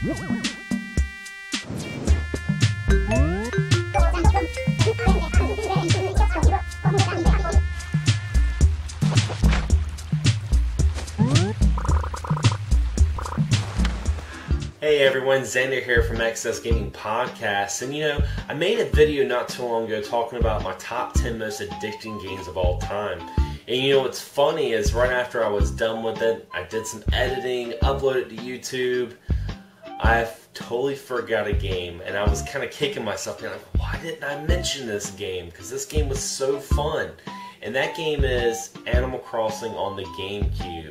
Hey everyone, Xander here from Access Gaming Podcast, and I made a video not too long ago talking about my top 10 most addicting games of all time. And what's funny is right after I was done with it, I did some editing, uploaded it to YouTube. I totally forgot a game, and I was kind of kicking myself, being like, why didn't I mention this game? Because this game was so fun. And that game is Animal Crossing on the GameCube.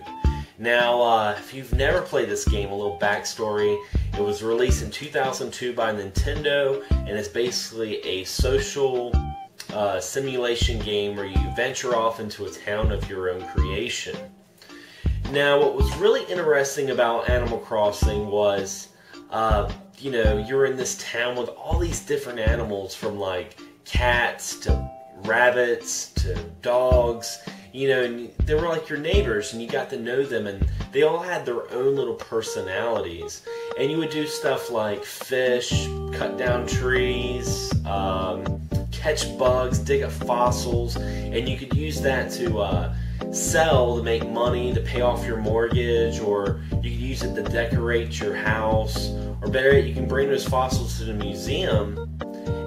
Now, if you've never played this game, a little backstory. It was released in 2002 by Nintendo, and it's basically a social simulation game where you venture off into a town of your own creation. Now, what was really interesting about Animal Crossing was, you're in this town with all these different animals, from like cats to rabbits to dogs. And they were like your neighbors, and you got to know them, and they all had their own little personalities. And you would do stuff like fish, cut down trees, catch bugs, dig up fossils, and you could use that to sell to make money, to pay off your mortgage, or you could use it to decorate your house, or better yet, you can bring those fossils to the museum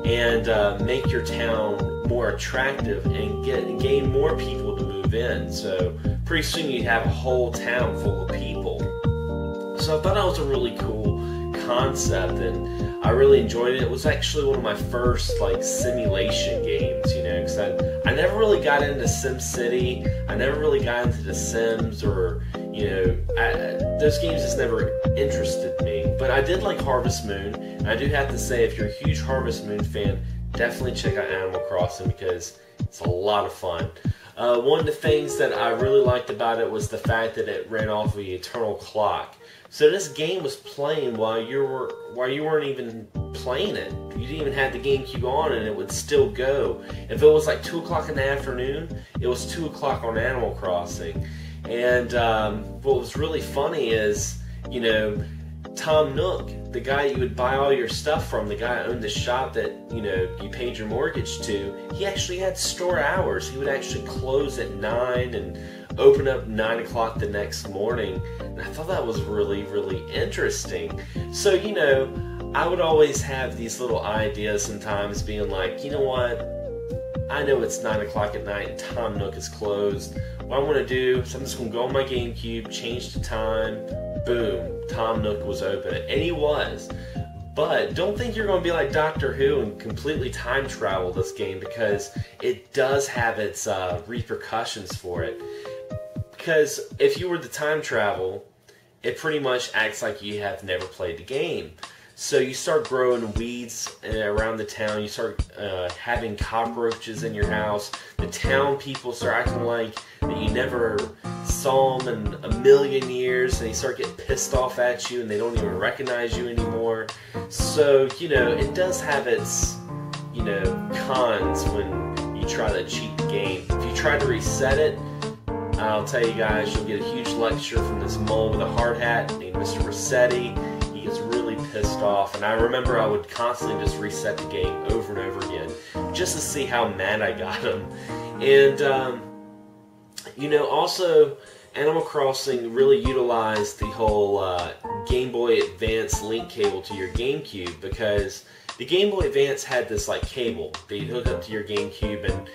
and make your town more attractive and gain more people to move in. So pretty soon you'd have a whole town full of people. So I thought that was a really cool concept, and I really enjoyed it. It was actually one of my first simulation games, because I never really got into SimCity. I never really got into The Sims, or those games just never interested me. But I did like Harvest Moon, and I do have to say, if you're a huge Harvest Moon fan, definitely check out Animal Crossing because it's a lot of fun. One of the things that I really liked about it was the fact that it ran off of the eternal clock. So this game was playing while you weren't even playing it. You didn't even have the GameCube on, and it would still go. If it was like 2 o'clock in the afternoon, it was 2 o'clock on Animal Crossing. And what was really funny is, Tom Nook, the guy you would buy all your stuff from, the guy who owned the shop that, you paid your mortgage to, he actually had store hours. He would actually close at 9 and open up 9 o'clock the next morning. And I thought that was really, really interesting. So, I would always have these little ideas sometimes, being like, you know what? I know it's 9 o'clock at night and Tom Nook is closed. What I'm going to do is I'm just going to go on my GameCube, change the time, boom, Tom Nook was open. And he was. But don't think you're going to be like Doctor Who and completely time travel this game, because it does have its repercussions for it. Because if you were to time travel, it pretty much acts like you have never played the game. So you start growing weeds around the town, you start having cockroaches in your house, the town people start acting like that you never saw them in a million years, and they start getting pissed off at you and they don't even recognize you anymore. So, it does have its, cons when you try to cheat the game. If you try to reset it, I'll tell you guys, you'll get a huge lecture from this mole with a hard hat named Mr. Rossetti. He gets really pissed off, and I remember I would constantly just reset the game over and over again just to see how mad I got him. And also Animal Crossing really utilized the whole Game Boy Advance link cable to your GameCube, because the Game Boy Advance had this cable that you'd hook up to your GameCube, and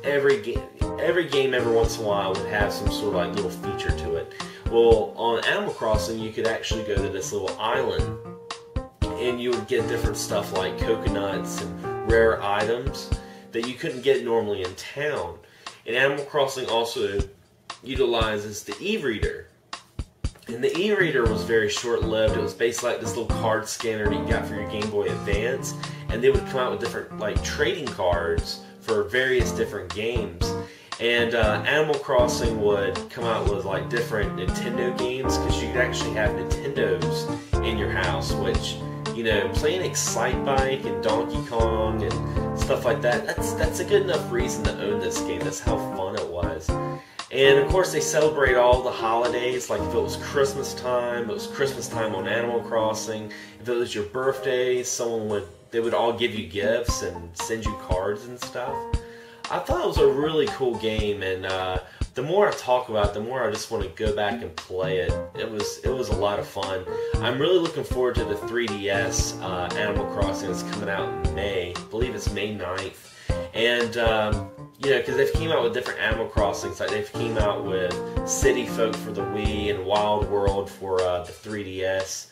every game every once in a while would have some sort of little feature to it. Well, on Animal Crossing, you could actually go to this little island, and you would get different stuff like coconuts and rare items that you couldn't get normally in town. And Animal Crossing also utilizes the e-reader. And the e-reader was very short-lived. It was basically like this little card scanner that you got for your Game Boy Advance, and they would come out with different trading cards for various different games. And Animal Crossing would come out with different Nintendo games, because you could actually have Nintendos in your house, which, playing Excite Bike and Donkey Kong and stuff like that, that's a good enough reason to own this game. That's how fun it was. And of course they celebrate all the holidays, like if it was Christmas time on Animal Crossing. If it was your birthday, they would all give you gifts and send you cards and stuff. I thought it was a really cool game, and the more I talk about it, the more I just want to go back and play it. It was a lot of fun. I'm really looking forward to the 3DS Animal Crossing that's coming out in May. I believe it's May 9th. And, because they've came out with different Animal Crossings. Like they've came out with City Folk for the Wii and Wild World for the 3DS.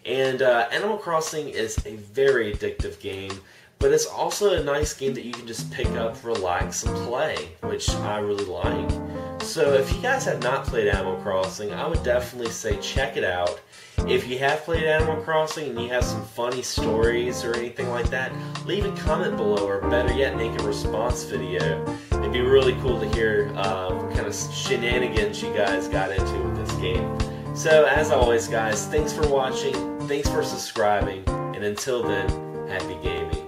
And Animal Crossing is a very addictive game, but it's also a nice game that you can just pick up, relax, and play, which I really like. So if you guys have not played Animal Crossing, I would definitely say check it out. If you have played Animal Crossing and you have some funny stories or anything like that, leave a comment below, or better yet, make a response video. It'd be really cool to hear what kind of shenanigans you guys got into with this game. So as always guys, thanks for watching, thanks for subscribing, and until then, happy gaming.